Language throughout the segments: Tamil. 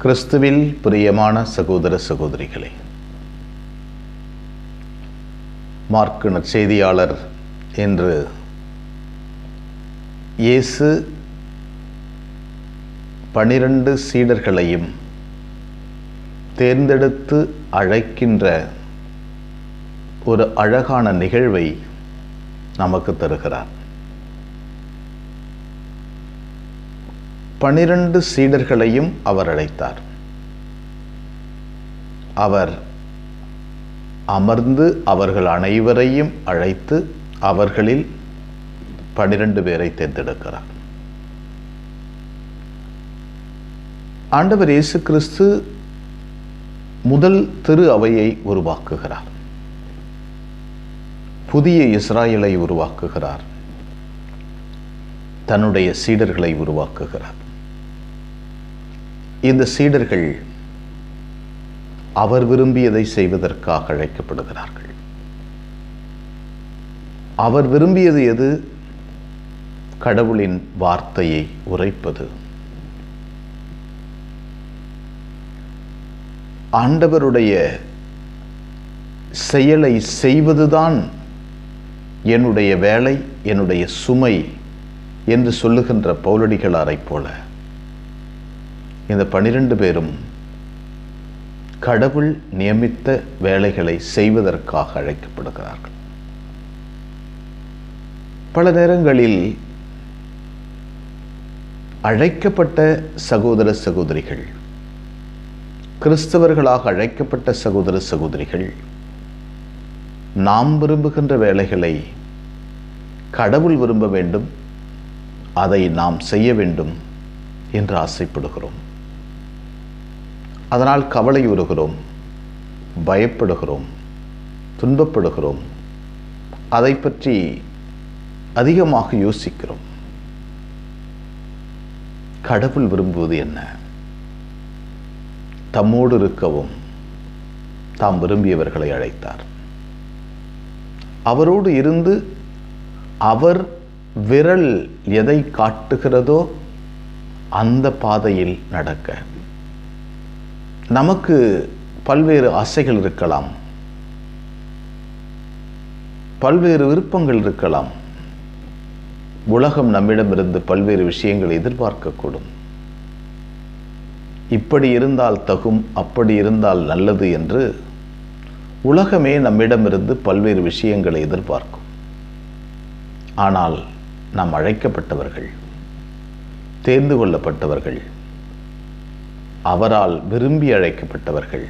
கிறிஸ்துவில் பிரியமான சகோதர சகோதரிகளே, மாற்கு நற்செய்தியாளர் என்று இயேசு 12 சீடர்களையும் தேர்ந்தெடுத்து அழைக்கின்ற ஒரு அழகான நிகழ்வை நமக்கு தருகிறார். 12 சீடர்களையும் அவர் அழைத்தார். அவர் அமர்ந்து அவர்கள் அனைவரையும் அழைத்து அவர்களில் 12 பேரை தேர்ந்தெடுக்கிறார். ஆண்டவர் இயேசு கிறிஸ்து முதல் திரு அவையை உருவாக்குகிறார். புதிய இஸ்ராயலை உருவாக்குகிறார். தன்னுடைய சீடர்களை உருவாக்குகிறார். இந்த சீடர்கள் அவர் விரும்பியதை செய்வதற்காக அழைக்கப்படுகிறார்கள். அவர் விரும்பியது எது? கடவுளின் வார்த்தையை உரைப்பது. ஆண்டவருடைய செயலை செய்வதுதான் என்னுடைய வேலை, என்னுடைய சுமை என்று சொல்லுகின்ற பவுலடிகளாரைப் போல இந்த 12 பேரும் கடவுள் நியமித்த வேலைகளை செய்வதற்காக அழைக்கப்படுகிறார்கள். பல நேரங்களில் அழைக்கப்பட்ட சகோதர சகோதரிகள், கிறிஸ்தவர்களாக அழைக்கப்பட்ட சகோதர சகோதரிகள், நாம் விரும்புகின்ற வேலைகளை கடவுள் விரும்ப வேண்டும், அதை நாம் செய்ய வேண்டும் என்று ஆசைப்படுகிறோம். அதனால் கவலையுறுகிறோம், பயப்படுகிறோம், துன்பப்படுகிறோம். அதை பற்றி அதிகமாக யோசிக்கிறோம். கடவுள் விரும்புவது என்ன? தம்மோடு இருக்கவும் தாம் விரும்பியவர்களை அழைத்தார். அவரோடு இருந்து அவர் விரல் எதை காட்டுகிறதோ அந்த பாதையில் நடக்க. நமக்கு பல்வேறு ஆசைகள் இருக்கலாம், பல்வேறு விருப்பங்கள் இருக்கலாம். உலகம் நம்மிடமிருந்து பல்வேறு விஷயங்களை எதிர்பார்க்கக்கூடும். இப்படி இருந்தால் தகும், அப்படி இருந்தால் நல்லது என்று உலகமே நம்மிடமிருந்து பல்வேறு விஷயங்களை எதிர்பார்க்கும். ஆனால் நாம் அழைக்கப்பட்டவர்கள், தேர்ந்து கொள்ளப்பட்டவர்கள், அவரால் விரும்பி அழைக்கப்பட்டவர்கள்.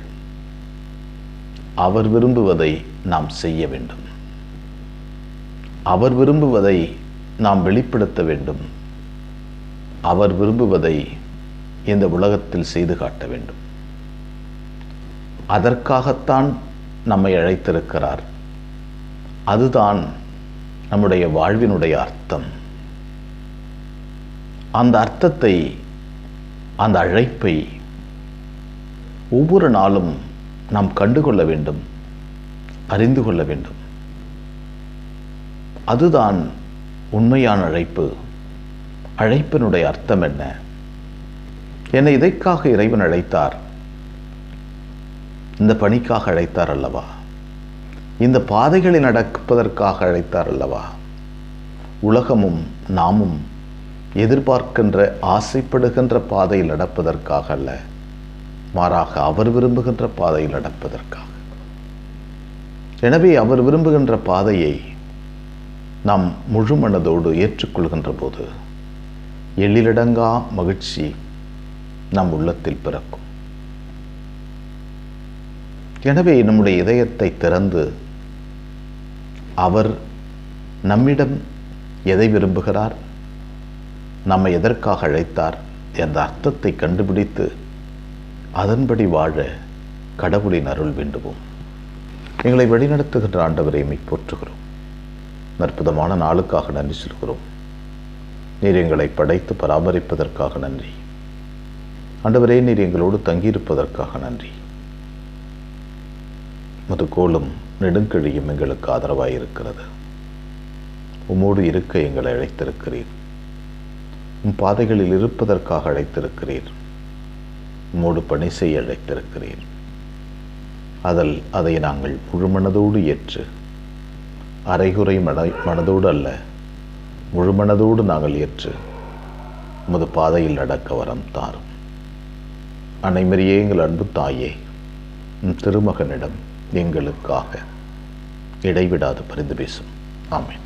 அவர் விரும்புவதை நாம் செய்ய வேண்டும். அவர் விரும்புவதை நாம் வெளிப்படுத்த வேண்டும். அவர் விரும்புவதை இந்த உலகத்தில் செய்து காட்ட வேண்டும். அதற்காகத்தான் நம்மை அழைத்திருக்கிறார். அதுதான் நம்முடைய வாழ்வினுடைய அர்த்தம். அந்த அர்த்தத்தை, அந்த அழைப்பை ஒவ்வொரு நாளும் நாம் கண்டுகொள்ள வேண்டும், அறிந்து கொள்ள வேண்டும். அதுதான் உண்மையான அழைப்பு. அழைப்பினுடைய அர்த்தம் என்ன? என்னை இதற்காக இறைவன் அழைத்தார், இந்த பணிக்காக அழைத்தார் அல்லவா? இந்த பாதைகளை நடப்பதற்காக அழைத்தார் அல்லவா? உலகமும் நாமும் எதிர்பார்க்கின்ற, ஆசைப்படுகின்ற பாதையில் நடப்பதற்காக அல்ல, மாறாக அவர் விரும்புகின்ற பாதையில் நடப்பதற்காக. எனவே அவர் விரும்புகின்ற பாதையை நாம் முழு மனதோடு ஏற்றுக்கொள்கின்ற போது எழிலடங்கா மகிழ்ச்சி நம் உள்ளத்தில் பிறக்கும். எனவே நம்முடைய இதயத்தை திறந்து அவர் நம்மிடம் எதை விரும்புகிறார், நம்மை எதற்காக அழைத்தார் என்ற அர்த்தத்தை கண்டுபிடித்து அதன்படி வாழ கடவுளின் அருள் வேண்டுவோம். எங்களை வழிநடத்துகின்ற ஆண்டவரை போற்றுகிறோம். அற்புதமான நாளுக்காக நன்றி சொல்கிறோம். நீர் எங்களை படைத்து பராமரிப்பதற்காக நன்றி. ஆண்டவரே, நீர் எங்களோடு தங்கியிருப்பதற்காக நன்றி. மதுக்கோளும் நெடுங்கழியும் எங்களுக்கு ஆதரவாயிருக்கிறது. உம்மோடு இருக்க எங்களை அழைத்திருக்கிறீர். உம் பாதைகளில் இருப்பதற்காக அழைத்திருக்கிறீர். உம்மோடு பணி செய்ய அழைத்திருக்கிறீர். அதை நாங்கள் முழு மனதோடு ஏற்று, அரைகுறை மனதோடு அல்ல, முழு மனதோடு நாங்கள் ஏற்று உமது பாதையில் நடக்க வரம் தாரும். அனைமரியே, எங்கள் அன்பு தாயே, உம் திருமகனிடம் எங்களுக்காக இடைவிடாது பரிந்து பேசும். ஆமென்.